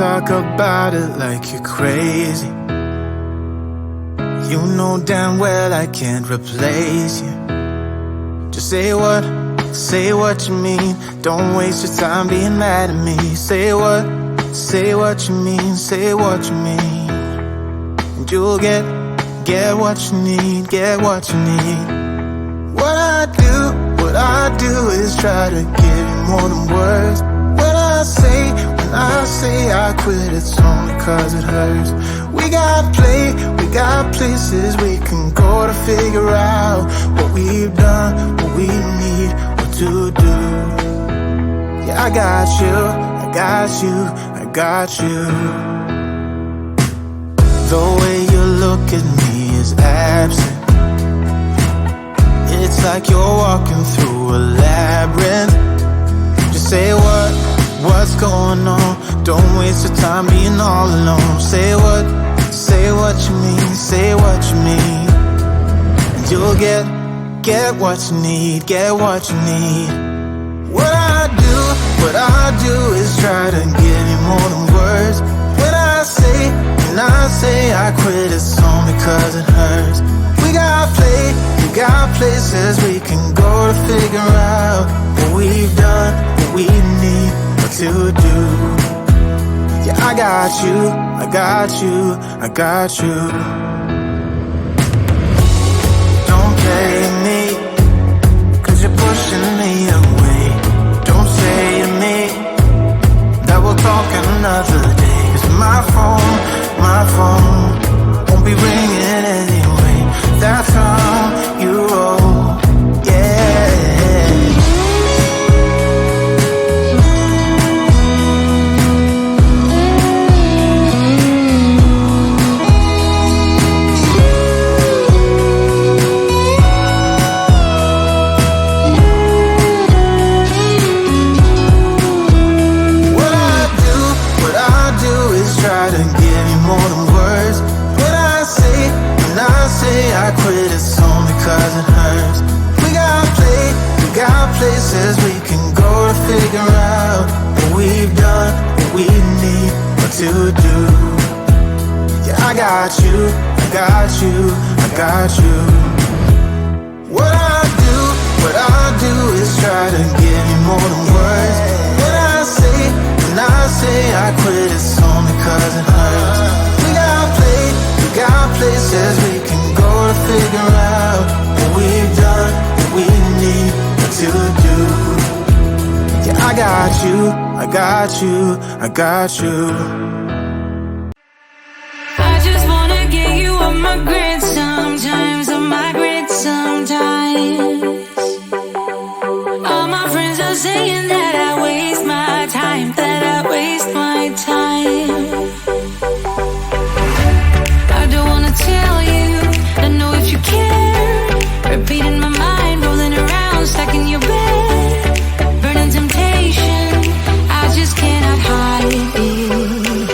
talk about it like you're crazy. You know damn well I can't replace you. Just say what you mean. Don't waste your time being mad at me. Say what you mean. Say what you mean. And you'll get what you need. Get what you need. What I do is try to give you more than words. When I say I quit, it's only cause it hurts. We got places we can go to figure out what we've done, what we need, what to do. Yeah, I got you. The way you look at me is absent. It's like you're walking through a labyrinth. Just say what's going on. Don't waste your time being all alone. Say what you mean. Say what you mean. And you'll get what you need. Get what you need. What I do is try to give you more than words. When I say I quit, it's only cause it hurts. We got places we can go to figure out what we've done, what we need, what to do. Yeah, I got you. Don't play me, cause you're pushing me away. Don't say to me that we'll talk another day. Cause my phone won't be ringing anyway. That's how you roll, yeah. What I do is try to give you more than words. When I say I quit, it's only cause it hurts. We got places we can go to figure out what we've done, what we need, what to do. Yeah, I got you. What I do is try to give you more than words. When I say I quit, it's only cause it hurts. We got places we can go to figure out what we've done, what we need, what to do. Yeah, I got you. I just wanna get you on my grid sometimes, All my friends are saying that I waste my time, I don't wanna tell you, I know if you care. Repeating my mind, rolling around, stuck in your bed. Burning temptation, I just cannot hide it.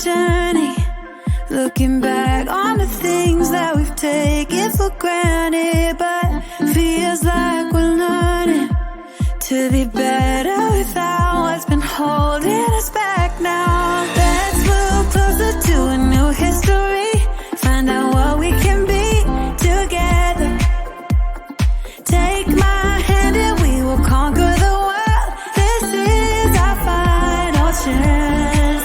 journey, looking back on the things that we've taken for granted, but feels like we're learning to be better without what's been holding us back now. Let's move closer to a new history, find out what we can be together. Take my hand and we will conquer the world. This is our final chance.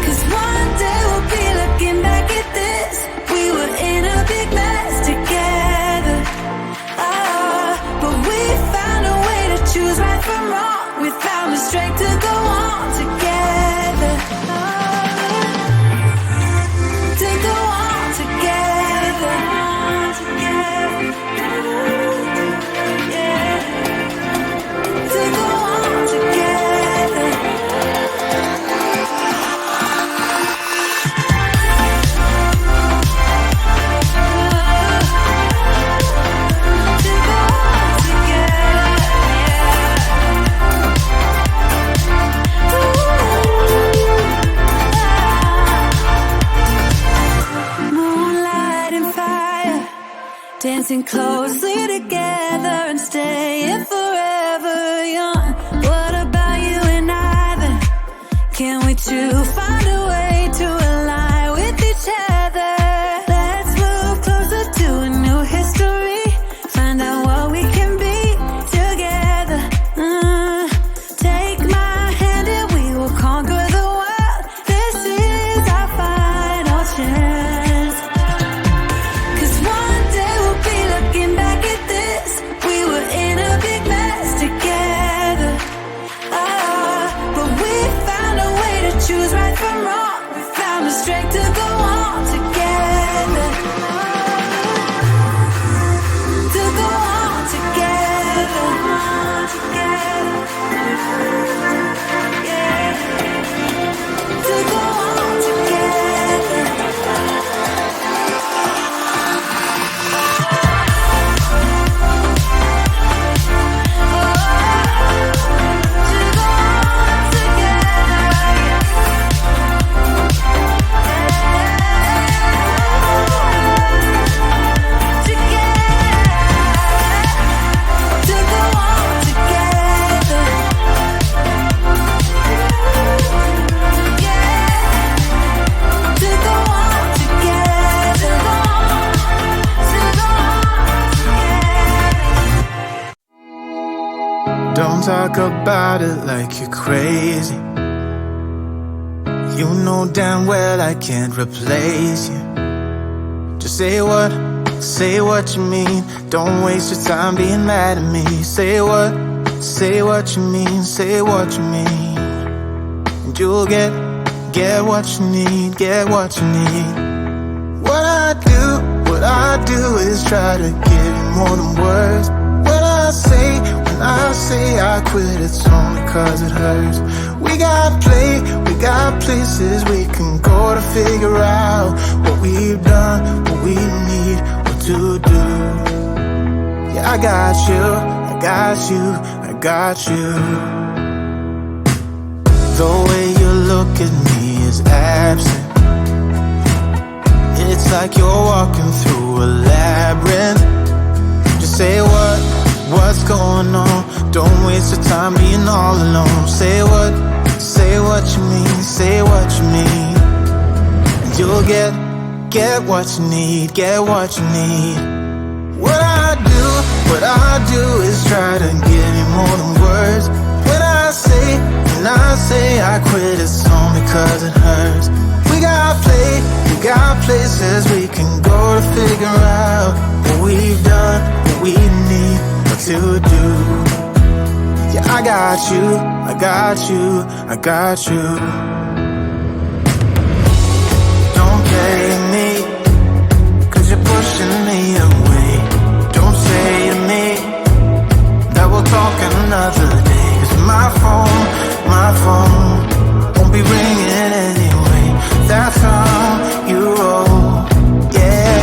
'Cause one day we'll be looking back at this. We were in a big mess together. But we found a way to choose right from wrong. We found the strength to go on together. To go on together. Yeah. To go on together. To go on together. Moonlight and fire, dancing closely together and staying forever young. What about you and I then? Can we two find a way to align with each other? Let's move closer to a new history, find out what we can be together. Take my hand and we will conquer the world. This is our final chance. 'Cause one day we'll be looking back at this. We were in a big mess together. But we found a way to choose right from wrong. We found the strength to go on together. To go on together. Yeah. To go on together. Don't talk about it like you're crazy. You know damn well I can't replace you. Just say what you mean. Don't waste your time being mad at me. Say what you mean, say what you mean. And you'll get what you need, get what you need. What I do is try to give you more than words. When I say I quit, it's only 'cause it hurts. We got places we can go to figure out what we've done, what we need, what to do. Yeah, I got you, I got you, I got you. The way you look at me is absent. It's like you're walking through a labyrinth. Just say what's going on. Don't waste your time being all alone. Say what you mean, say what you mean. And you'll get what you need, get what you need. What I do is try to give you more than words. When I say I quit, it's only 'cause it hurts. We got places we can go to figure out what we've done, what we need, what to do. Yeah, I got you, I got you, I got you. Don't play me, 'cause you're pushing me away. Don't say to me that we'll talk another day. 'Cause my phone won't be ringing anyway. That's how you roll, yeah.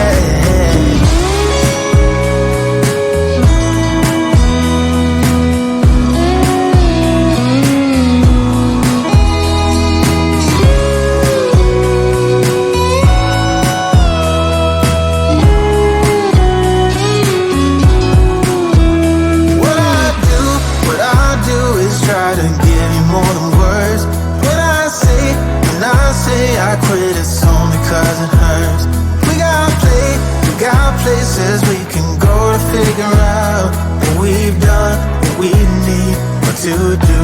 to do.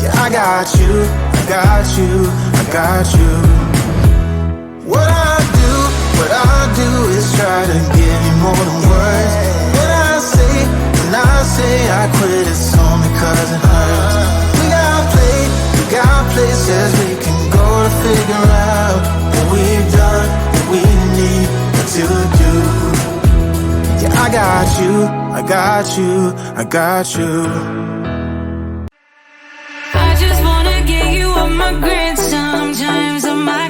Yeah, I got you, I got you, I got you. What I do is try to give you more than words. When I say I quit, it's only 'cause it hurts. We got places we can go to figure out what we've done, what we need to do. Yeah, I got you, I got you, I got you. I just wanna get you off my grid. Sometimes I might